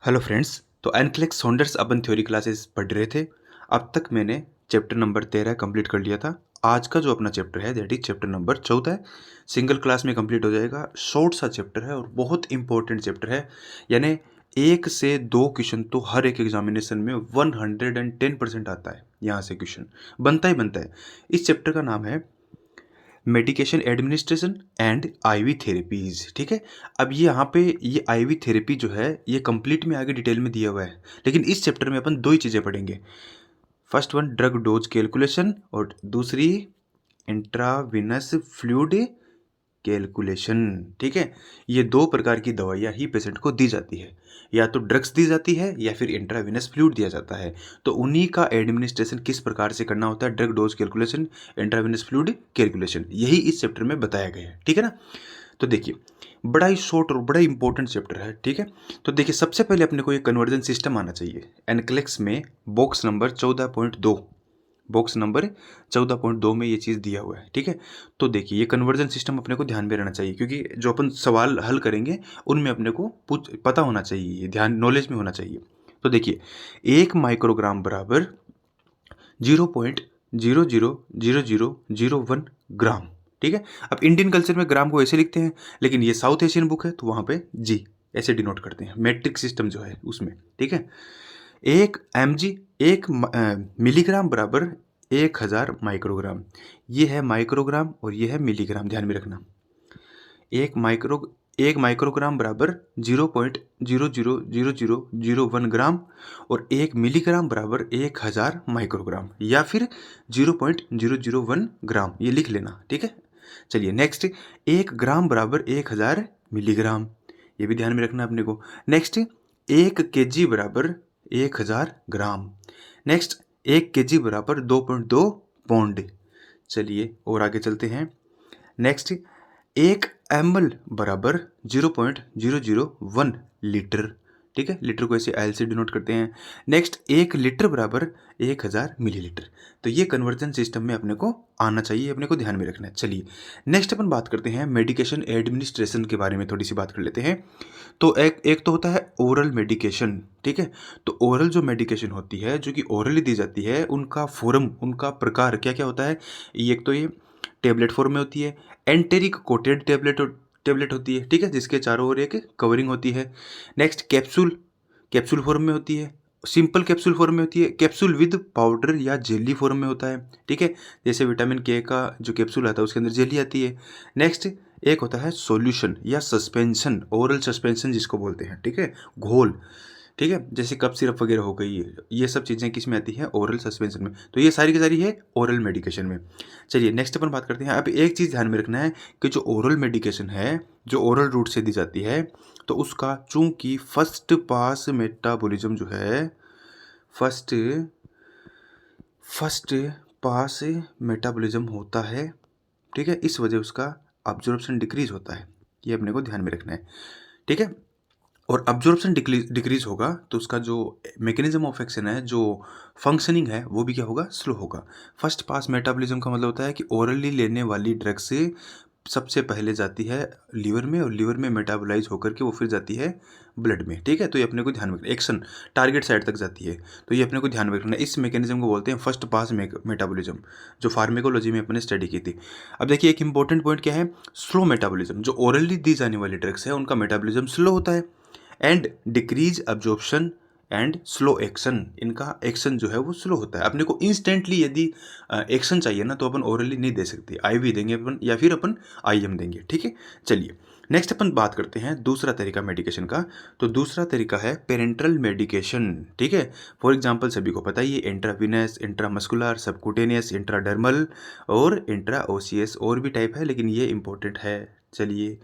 Hello friends. तो NCLEX Saunders अपन theory classes पढ़ रहे थे। अब तक मैंने चैप्टर नंबर 13 कंप्लीट कर लिया था। आज का जो अपना चैप्टर है दैट इज चैप्टर नंबर 14 है। सिंगल क्लास में कंप्लीट हो जाएगा। शॉर्ट सा चैप्टर है और बहुत इंपॉर्टेंट चैप्टर है। यानी 1 से 2 क्वेश्चन तो हर एक एग्जामिनेशन में 110% आता है। यहाँ से क्वेश्चन बनता ही बनता है। इस चैप्टर का नाम है medication administration and IV therapies. ठीक है। अब ये यहाँ पे ये आईवी थेरेपी जो है ये कंप्लीट में आगे डिटेल में दिया हुआ है, लेकिन इस चैप्टर में अपन दो ही चीज़ें पढ़ेंगे। First one drug dose calculation और दूसरी इंट्राविनस फ्लूइड कैलकुलेशन। ठीक है। ये दो प्रकार की दवाइयाँ ही पेशेंट को दी जाती है, या तो ड्रग्स दी जाती है या फिर इंट्राविनस फ्लूइड दिया जाता है। तो उन्हीं का एडमिनिस्ट्रेशन किस प्रकार से करना होता है, drug dose calculation, intravenous fluid calculation, यही इस चैप्टर में बताया गया है। ठीक है ना। तो देखिए बड़ा ही शॉर्ट और बड़ा इंपॉर्टेंट चैप्टर है। ठीक है। तो देखिए सबसे पहले अपने को ये कन्वर्जन सिस्टम आना चाहिए। एनक्लेक्स में बॉक्स नंबर 14.2, बॉक्स नंबर 14.2 में ये चीज़ दिया हुआ है। ठीक है। तो देखिए ये कन्वर्जन सिस्टम अपने को ध्यान में रहना चाहिए, क्योंकि जो अपन सवाल हल करेंगे उनमें अपने को पता होना चाहिए, ये ध्यान नॉलेज में होना चाहिए। तो देखिए 1 माइक्रोग्राम बराबर 0.000001 ग्राम। ठीक है। अब इंडियन कल्चर में ग्राम को ऐसे लिखते हैं, लेकिन ये साउथ एशियन बुक है तो वहाँ पे जी ऐसे डिनोट करते हैं, मैट्रिक सिस्टम जो है उसमें। ठीक है। 1 mg 1 मिलीग्राम बराबर 1000 माइक्रोग्राम। ये है माइक्रोग्राम और ये है मिलीग्राम, ध्यान में रखना। एक माइक्रो 1 माइक्रोग्राम बराबर 0.000001 ग्राम और 1 मिलीग्राम बराबर 1000 माइक्रोग्राम या फिर 0.001 ग्राम, ये लिख लेना। ठीक है। चलिए नेक्स्ट, 1 ग्राम बराबर 1000 मिलीग्राम, ये भी ध्यान में रखना अपने को। नेक्स्ट 1 kg बराबर 1000 ग्राम। नेक्स्ट 1 kg बराबर 2.2 पौंड। चलिए और आगे चलते हैं। नेक्स्ट 1 ml बराबर 0.001 लीटर। ठीक है। लीटर को ऐसे एल से डिनोट करते हैं। नेक्स्ट 1 लीटर बराबर 1000 मिलीलीटर। तो ये कन्वर्जन सिस्टम में अपने को आना चाहिए, अपने को ध्यान में रखना है। चलिए नेक्स्ट अपन बात करते हैं मेडिकेशन एडमिनिस्ट्रेशन के बारे में, थोड़ी सी बात कर लेते हैं। तो एक एक तो होता है ओरल मेडिकेशन। ठीक है। तो ओरल जो मेडिकेशन होती है जो कि ओरली दी जाती है, उनका फॉर्म, उनका प्रकार क्या क्या होता है। एक तो ये टेबलेट फॉर्म में होती है, एंटेरिक कोटेड टेबलेट होती है। ठीक है। जिसके चारों ओर एक कवरिंग होती है। नेक्स्ट कैप्सूल, कैप्सूल फॉर्म में होती है। सिंपल कैप्सूल फॉर्म में होती है। कैप्सूल विद पाउडर या जेली फॉर्म में होता है। ठीक है। जैसे विटामिन के का जो कैप्सूल आता है उसके अंदर जेली आती है। नेक्स्ट एक होता है सॉल्यूशन या सस्पेंशन, ओरल सस्पेंशन जिसको बोलते हैं। ठीक है। घोल। ठीक है। जैसे कप सिरप वगैरह हो गई, ये सब चीज़ें किस में आती हैं, ओरल सस्पेंशन में। तो ये सारी की सारी है ओरल मेडिकेशन में। चलिए नेक्स्ट अपन बात करते हैं। अब एक चीज़ ध्यान में रखना है कि जो ओरल मेडिकेशन है, जो ओरल रूट से दी जाती है, तो उसका चूंकि फर्स्ट पास मेटाबॉलिज्म जो है, फर्स्ट फर्स्ट पास मेटाबॉलिज्म होता है। ठीक है। इस वजह उसका अब्जॉर्प्शन डिक्रीज होता है, ये अपने को ध्यान में रखना है। ठीक है। और अब्जॉर्प्शन डिक्रीज होगा तो उसका जो मैकेनिज्म ऑफ एक्शन है, जो फंक्शनिंग है, वो भी क्या होगा, स्लो होगा। फर्स्ट पास मेटाबॉलिज्म का मतलब होता है कि ओरली लेने वाली ड्रग से सबसे पहले जाती है लीवर में और लीवर में मेटाबोलाइज होकर के वो फिर जाती है ब्लड में। ठीक है। तो ये अपने को ध्यान में रखना, एक्शन टारगेट साइड तक जाती है, तो ये अपने को ध्यान में रखना। इस मैकेनिज्म को बोलते हैं फर्स्ट पास मेटाबॉलिज्म, जो फार्मेकोलॉजी में अपने स्टडी की थी। अब देखिए एक इंपॉर्टेंट पॉइंट क्या है, स्लो मेटाबॉलिज्म। जो ओरली दी जाने वाली ड्रग्स है उनका मेटाबॉलिज्म स्लो होता है and decrease absorption and slow action, इनका एक्शन जो है वो स्लो होता है। अपने को इंस्टेंटली यदि एक्शन चाहिए ना तो अपन ओरली नहीं दे सकते, आईवी देंगे अपन या फिर अपन आईएम देंगे। ठीक है। चलिए नेक्स्ट अपन बात करते हैं दूसरा तरीका मेडिकेशन का। तो दूसरा तरीका है पेरेंट्रल मेडिकेशन। ठीक है। फॉर एग्जांपल सभी को पता ही है, इंट्राविनस, इंट्रामस्कुलर, सबकुटेनियस, इंट्राडर्मल और इंट्राओसियस, और भी टाइप है लेकिन ये इंपॉर्टेंट है। चलिए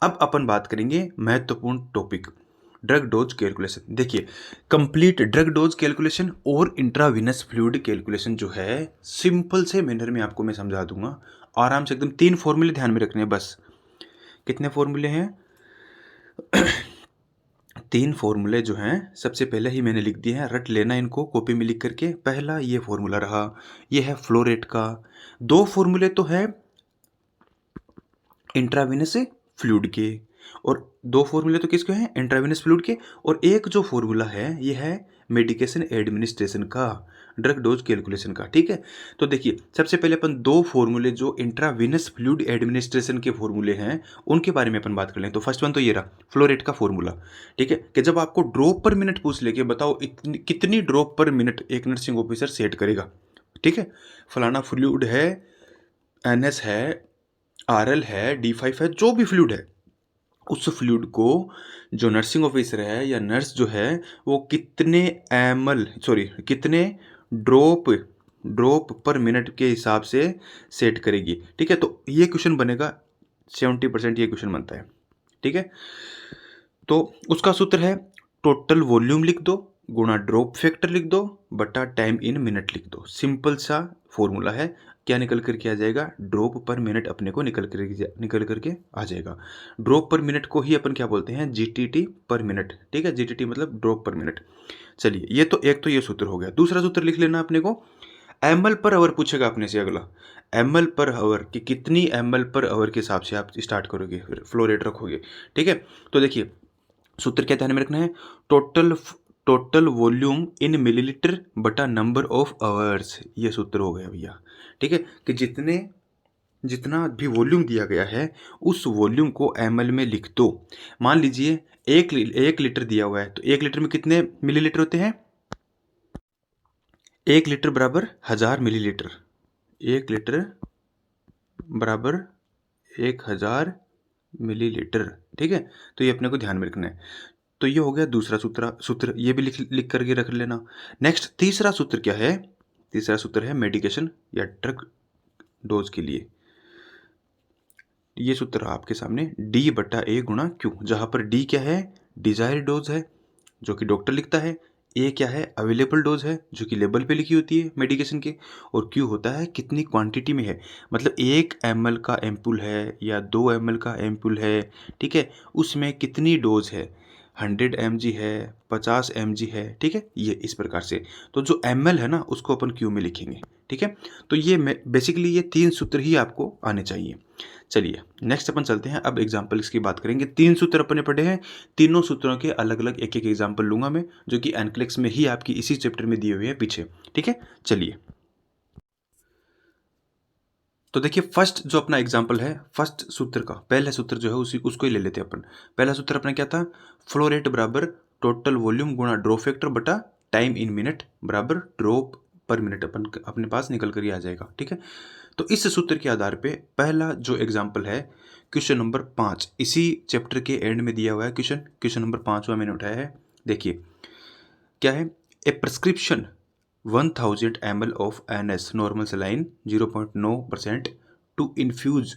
अब अपन बात करेंगे महत्वपूर्ण टॉपिक, ड्रग डोज कैलकुलेशन। देखिए कंप्लीट ड्रग डोज कैलकुलेशन और इंट्राविनस फ्लूइड कैलकुलेशन जो है, सिंपल से मैनर में आपको मैं समझा दूंगा आराम से एकदम। 3 फॉर्मूले ध्यान में रखने हैं बस। कितने फॉर्मूले हैं? 3 फॉर्मूले जो हैं सबसे पहले ही मैंने लिख दिए हैं, रट लेना इनको कॉपी में लिख करके। पहला ये फॉर्मूला रहा, ये है फ्लो रेट का। 2 फॉर्मूले तो है इंट्राविनस फ्लूइड के, और 2 फॉर्मूले तो किसके हैं, इंट्रावेनस फ्लूइड के, और एक जो फॉर्मूला है ये है मेडिकेशन एडमिनिस्ट्रेशन का, ड्रग डोज कैलकुलेशन का। ठीक है, तो देखिए सबसे पहले अपन 2 फॉर्मूले जो इंट्रावेनस फ्लूइड एडमिनिस्ट्रेशन के फॉर्मूले हैं उनके बारे में अपन बात कर लें। तो फर्स्ट वन तो ये रहा फ्लोरेट का फॉर्मूला। ठीक है, कि जब आपको ड्रॉप पर मिनट पूछ ले कि बताओ कितनी ड्रॉप पर मिनट एक नर्सिंग ऑफिसर सेट करेगा। ठीक है, फलाना फ्लूइड है, एनएस है, आरएल है, डी5 है, जो भी फ्लूइड है उस फ्लूइड को जो नर्सिंग ऑफिसर है या नर्स जो है वो कितने कितने ड्रॉप पर मिनट के हिसाब से सेट करेगी। ठीक है, तो ये क्वेश्चन बनेगा 70% ये क्वेश्चन बनता है। ठीक है, तो उसका सूत्र है टोटल वॉल्यूम लिख दो गुणा ड्रॉप फैक्टर लिख दो बटा टाइम इन मिनट लिख दो। सिंपल सा फॉर्मूला है। क्या निकल करके आ जाएगा, ड्रॉप पर मिनट अपने को निकल करके आ जाएगा। ड्रॉप पर मिनट को ही अपन क्या बोलते हैं, जीटीटी पर मिनट। ठीक है, जीटीटी मतलब ड्रॉप पर मिनट। चलिए ये तो एक तो ये सूत्र हो गया। दूसरा सूत्र लिख लेना अपने को, एमएल पर आवर पूछेगा अपने से अगला। एमएल पर आवर कि कितनी एमएल पर आवर के हिसाब से आप स्टार्ट करोगे, फिर फ्लो रेट रखोगे। ठीक है, तो देखिए सूत्र क्या ध्यान में रखना है, टोटल वॉल्यूम इन मिलीलीटर बटा नंबर ऑफ आवर्स, ये सूत्र हो गया भैया। ठीक है, कि जितना भी वॉल्यूम दिया गया है उस वॉल्यूम को एमएल में लिख दो। मान लीजिए एक लीटर दिया हुआ है, तो 1 लीटर में कितने मिलीलीटर होते हैं, 1 लीटर बराबर 1000 मिलीलीटर, 1 लीटर बराबर 1000 मिलीलीटर। ठीक है, तो ये अपने को ध्यान में रखना है। तो ये हो गया दूसरा सूत्र ये भी लिख करके रख लेना। नेक्स्ट तीसरा सूत्र क्या है, तीसरा सूत्र है मेडिकेशन या ड्रग डोज के लिए। ये सूत्र आपके सामने डी बटा ए गुणा क्यू, जहां पर डी क्या है, डिजायर्ड डोज है जो कि डॉक्टर लिखता है, ए क्या है, अवेलेबल डोज है जो कि लेबल पे लिखी होती है मेडिकेशन के, और क्यू होता है कितनी क्वांटिटी में है, मतलब 1 ml का एम्पुल है या 2 ml का एम्पुल है। ठीक है, उसमें कितनी डोज है, 100 mg है, 50 mg है। ठीक है, ये इस प्रकार से, तो जो ml है ना उसको अपन क्यू में लिखेंगे। ठीक है, तो ये बेसिकली ये 3 सूत्र ही आपको आने चाहिए। चलिए नेक्स्ट अपन चलते हैं, अब एग्जाम्पल्स की बात करेंगे। 3 सूत्र अपने पढ़े हैं, तीनों सूत्रों के अलग अलग एक एक एग्जाम्पल लूंगा मैं, जो कि एनक्लेक्स में ही आपकी इसी चैप्टर में दिए हुए हैं पीछे। ठीक है, चलिए तो देखिए फर्स्ट जो अपना एग्जाम्पल है, फर्स्ट सूत्र का पहला सूत्र जो है उसको ही ले लेते हैं अपन। पहला सूत्र अपना क्या था, फ्लो रेट बराबर टोटल वॉल्यूम गुणा ड्रॉप फैक्टर बटा टाइम इन मिनट बराबर ड्रॉप पर मिनट, अपन अपने पास निकल कर ही आ जाएगा। ठीक है, तो इस सूत्र के आधार पे पहला जो एग्जाम्पल है क्वेश्चन नंबर 5, इसी चैप्टर के एंड में दिया हुआ है क्वेश्चन नंबर 5 मैंने उठाया है। देखिए क्या है, a prescription 1000 ml of NS normal saline 0.9% to infuse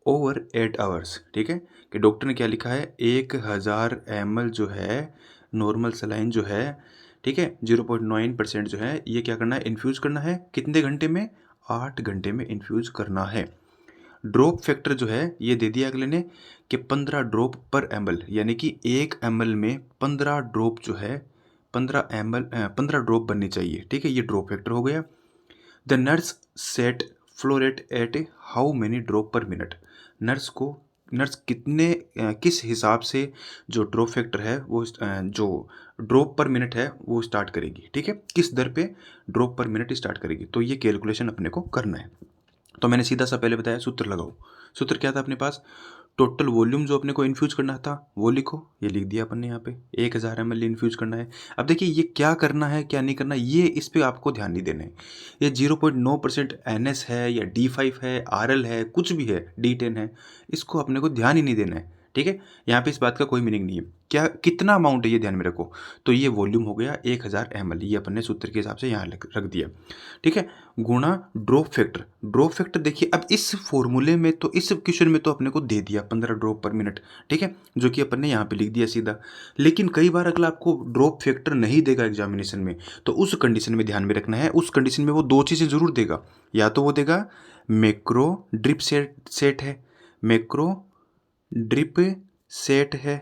over 8 hours. ठीक है, कि डॉक्टर ने क्या लिखा है, 1000 ml जो है नॉर्मल सलाइन जो है, ठीक है 0.9% जो है ये क्या करना है, इन्फ्यूज करना है कितने घंटे में, 8 घंटे में इन्फ्यूज करना है। ड्रॉप फैक्टर जो है ये दे दिया अगले ने कि 15 ड्रॉप पर ml, यानी कि 1 ml में 15 ड्रॉप जो है 15 ड्रॉप बननी चाहिए। ठीक है, ये ड्रॉप फैक्टर हो गया। The nurse set flow rate at how many drop per minute, nurse किस हिसाब से जो ड्रॉप फैक्टर है वो जो ड्रॉप पर मिनट है वो स्टार्ट करेगी। ठीक है, किस दर पे ड्रॉप पर मिनट स्टार्ट करेगी, तो ये कैलकुलेशन अपने को करना है। तो मैंने सीधा सा पहले बताया सूत्र लगाओ। सूत्र क्या था अपने पास, टोटल वॉल्यूम जो अपने को इन्फ्यूज करना था वो लिखो, ये लिख दिया अपन ने यहाँ पे 1000 ml इन्फ्यूज करना है। अब देखिए ये क्या करना है क्या नहीं करना, ये इस पे आपको ध्यान नहीं देना है। ये 0.9% NS है या D5 है, RL है, कुछ भी है, D10 है, इसको अपने को ध्यान ही नहीं देना है। ठीक है, यहाँ पे इस बात का कोई मीनिंग नहीं है, क्या कितना अमाउंट है ये ध्यान में रखो। तो ये वॉल्यूम हो गया 1000 ml, ये अपन ने सूत्र के हिसाब से यहाँ रख दिया। ठीक है, गुणा ड्रॉप फैक्टर देखिए अब इस फॉर्मूले में तो इस क्वेश्चन में तो अपने को दे दिया 15 ड्रॉप पर मिनट। ठीक है, जो कि अपन ने यहाँ पे लिख दिया सीधा। लेकिन कई बार अगर आपको ड्रॉप फैक्टर नहीं देगा एग्जामिनेशन में, तो उस कंडीशन में ध्यान में रखना है, उस कंडीशन में वो 2 चीज़ें जरूर देगा, या तो वो देगा मैक्रो ड्रिप सेट है, मैक्रो ड्रिप सेट है,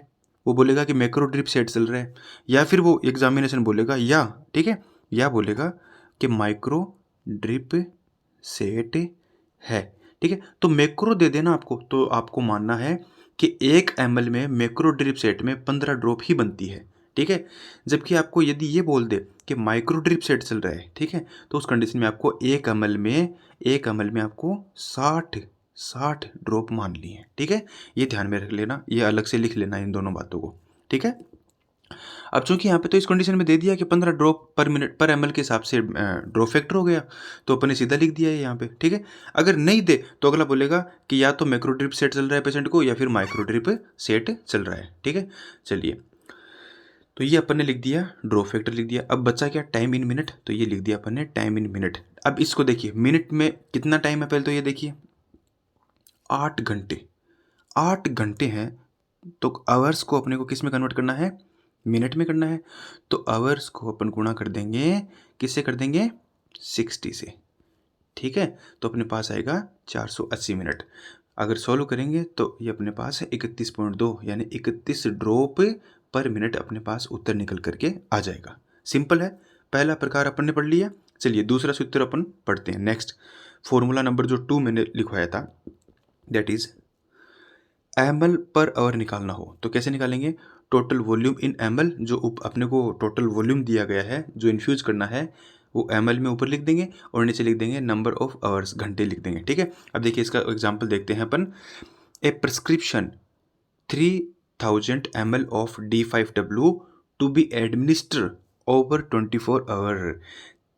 वो बोलेगा कि मैक्रो ड्रिप सेट चल रहा है, या फिर वो एग्जामिनेशन बोलेगा या, ठीक है, या बोलेगा कि माइक्रो ड्रिप सेट है। ठीक है, तो मैक्रो दे देना आपको, तो आपको मानना है कि 1 ml में मैक्रो ड्रिप सेट में 15 ड्रॉप ही बनती है, ठीक है। जबकि आपको यदि ये बोल दे कि माइक्रो ड्रिप सेट चल रहा है, ठीक है, तो उस कंडीशन में आपको 1 ml में आपको 60 ड्रॉप मान ली है, ठीक है। ये ध्यान में रख लेना, ये अलग से लिख लेना इन दोनों बातों को, ठीक है। अब चूंकि यहाँ पे तो इस कंडीशन में दे दिया कि 15 ड्रॉप पर मिनट पर ml के हिसाब से ड्रॉप फैक्टर हो गया, तो अपन ने सीधा लिख दिया है यहाँ पे, ठीक है। अगर नहीं दे तो अगला बोलेगा कि या तो मैक्रो ड्रिप सेट चल रहा है पेशेंट को या फिर माइक्रो ड्रिप सेट चल रहा है, ठीक है। चलिए, तो ये अपन ने लिख दिया, ड्रॉप फैक्टर लिख दिया। अब बचा क्या, टाइम इन मिनट, तो ये लिख दिया अपन ने टाइम इन मिनट। अब इसको देखिए मिनट में कितना टाइम है, पहले तो ये देखिए 8 घंटे, 8 घंटे हैं, तो आवर्स को अपने को किस में कन्वर्ट करना है, मिनट में करना है। तो आवर्स को अपन गुणा कर देंगे, किससे कर देंगे, 60 से, ठीक है। तो अपने पास आएगा 480 मिनट। अगर सॉल्व करेंगे तो ये अपने पास है 31.2, यानी 31 ड्रॉप पर मिनट अपने पास उत्तर निकल करके आ जाएगा। सिंपल है, पहला प्रकार अपन ने पढ़ लिया। चलिए दूसरा सूत्र अपन पढ़ते हैं। नेक्स्ट फॉर्मूला नंबर जो 2 मैंने लिखवाया था, that is ml per hour निकालना हो तो कैसे निकालेंगे, टोटल वॉल्यूम इन ml, जो अपने को टोटल वॉल्यूम दिया गया है जो इन्फ्यूज करना है वो ml में ऊपर लिख देंगे और नीचे लिख देंगे नंबर ऑफ आवर्स, घंटे लिख देंगे, ठीक है। अब देखिए इसका एग्जांपल देखते हैं अपन। A prescription 3000 ml of D5W to be administer over 24 hour.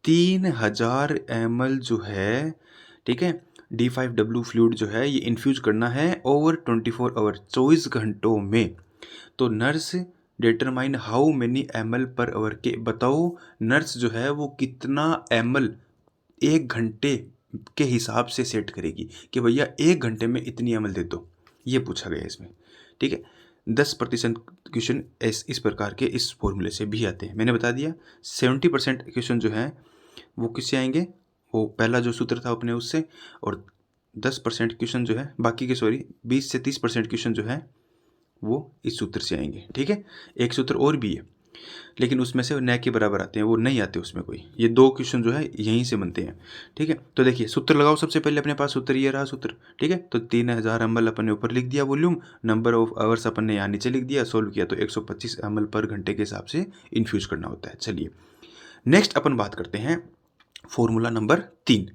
3000 ml जो है, ठीक है, D5W फ्लूइड जो है ये इन्फ्यूज करना है ओवर 24 आवर, 24 घंटों में। तो nurse determine how many ml per hour, के बताओ नर्स जो है वो कितना ml 1 घंटे के हिसाब से सेट करेगी कि भैया 1 घंटे में इतनी ml दे दो, ये पूछा गया इसमें, ठीक है। 10% क्वेश्चन इस प्रकार के इस फॉर्मूले से भी आते हैं, मैंने बता दिया। 70% क्वेश्चन जो है वो किससे आएंगे, वो पहला जो सूत्र था अपने उससे, और 10% क्वेश्चन जो है, बाकी के 20 से 30% क्वेश्चन जो है वो इस सूत्र से आएंगे, ठीक है। एक सूत्र और भी है लेकिन उसमें से न के बराबर आते हैं, वो नहीं आते उसमें कोई, ये 2 क्वेश्चन जो है यहीं से बनते हैं, ठीक है। तो देखिए सूत्र लगाओ, सबसे पहले अपने पास सूत्र ये रहा सूत्र, ठीक है। तो 3000 ml अपन ने ऊपर लिख दिया वॉल्यूम, नंबर ऑफ आवर्स अपन ने यहाँ नीचे लिख दिया, सोल्व किया तो 125 ml पर घंटे के हिसाब से इन्फ्यूज करना होता है। चलिए नेक्स्ट अपन बात करते हैं फॉर्मूला नंबर 3।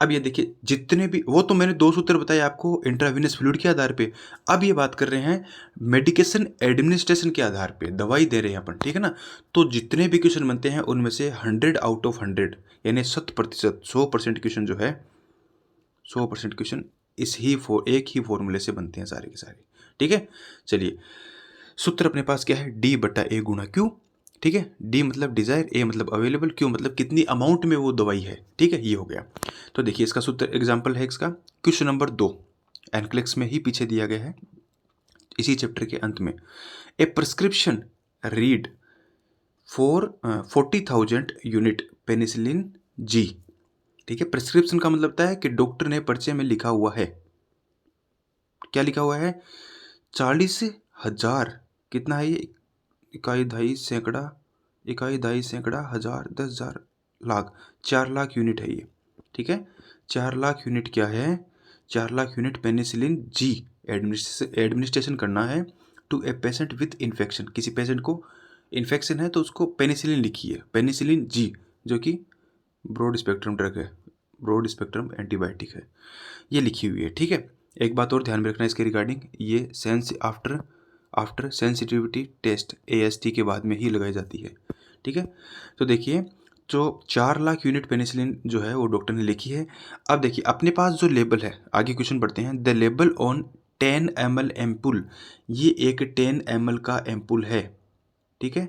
अब ये देखिए जितने भी, वो तो मैंने 2 सूत्र बताए आपको इंट्रावेनस फ्लूइड के आधार पे, अब ये बात कर रहे हैं मेडिकेशन एडमिनिस्ट्रेशन के आधार पे, दवाई दे रहे हैं अपन, ठीक है ना। तो जितने भी क्वेश्चन बनते हैं उनमें से 100 आउट ऑफ 100 यानी 100%, 100% क्वेश्चन जो है, 100% क्वेश्चन एक ही फॉर्मूले से बनते हैं सारे के सारे, ठीक है। चलिए सूत्र अपने पास क्या है, D/A गुणा Q, ठीक है। डी मतलब डिजायर, ए मतलब अवेलेबल, क्यू मतलब कितनी अमाउंट में वो दवाई है, ठीक है, ये हो गया। तो देखिए इसका सूत्र एग्जांपल है इसका, क्वेश्चन नंबर 2 एनक्लेक्स में ही पीछे दिया गया है इसी चैप्टर के अंत में। A prescription read for 40,000 unit penicillin G, ठीक है। प्रिस्क्रिप्शन का मतलब होता है कि डॉक्टर ने पर्चे में लिखा हुआ है, क्या लिखा हुआ है, 40,000, कितना है ये, इकाई दहाई सैकड़ा, इकाई दहाई सैकड़ा, हजार, 10,000, लाख, 4 लाख यूनिट है ये, ठीक है। 4 लाख यूनिट क्या है, 4 lakh unit penicillin G administration करना है to a patient with infection, किसी पेशेंट को इन्फेक्शन है तो उसको पेनिसिलिन लिखी है, पेनिसिलिन जी, जो कि ब्रॉड स्पेक्ट्रम ड्रग है, ब्रॉड स्पेक्ट्रम एंटीबायोटिक है, ये लिखी हुई है, ठीक है। एक बात और ध्यान में रखना इसके रिगार्डिंग, ये sense after sensitivity test AST के बाद में ही लगाई जाती है, ठीक है। तो देखिए जो 4 लाख यूनिट पेनिसिलिन जो है वो डॉक्टर ने लिखी है। अब देखिए अपने पास जो लेबल है, आगे क्वेश्चन पढ़ते हैं, the label on 10 ml ampoule, ये एक 10 ml का एम्पुल है, ठीक है।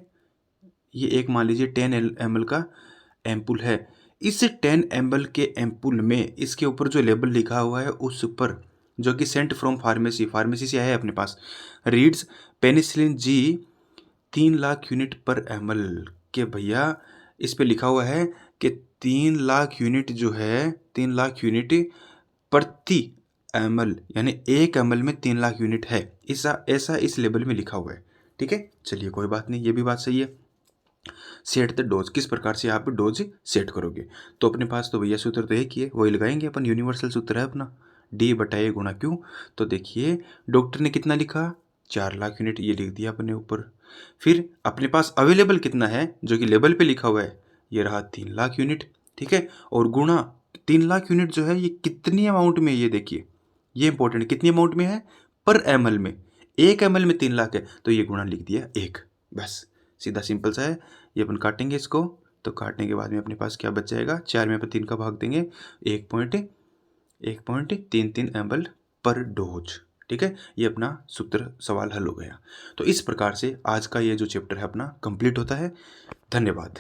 ये एक मान लीजिए 10 ml का एम्पुल है, इस 10 ml के एम्पुल में इसके ऊपर जो लेबल लिखा हुआ है उस पर, जो कि सेंट फ्रॉम फार्मेसी से आया है अपने पास, reads penicillin G 3 lakh unit पर ml, के भैया इस पे लिखा हुआ है कि 3 लाख यूनिट जो है, 3 लाख यूनिट प्रति ml, यानी 1 ml में 3 लाख यूनिट है, ऐसा इस लेबल में लिखा हुआ है, ठीक है। चलिए कोई बात नहीं, ये भी बात सही है। सेट द डोज, किस प्रकार से आप डोज सेट करोगे, तो अपने पास तो भैया सूत्र तो एक ही है, वही लगाएंगे अपन, यूनिवर्सल सूत्र है अपना, D/A गुणा Q। तो देखिए डॉक्टर ने कितना लिखा, 4 लाख यूनिट, ये लिख दिया अपने ऊपर। फिर अपने पास अवेलेबल कितना है जो कि लेबल पे लिखा हुआ है, ये रहा 3 लाख यूनिट, ठीक है। और गुणा 3 लाख यूनिट जो है ये कितनी अमाउंट में, ये देखिए ये इंपॉर्टेंट, कितनी अमाउंट में है, पर ml में। 1 ml में 3 लाख है तो ये गुणा लिख दिया 1, बस सीधा सिंपल सा है। ये अपन काटेंगे इसको, तो काटने के बाद में अपने पास क्या बच जाएगा, 4 में अपन 3 का भाग देंगे, 1.33 ml पर डोज, ठीक है। ये अपना सूत्र सवाल हल हो गया। तो इस प्रकार से आज का ये जो चैप्टर है अपना कंप्लीट होता है। धन्यवाद।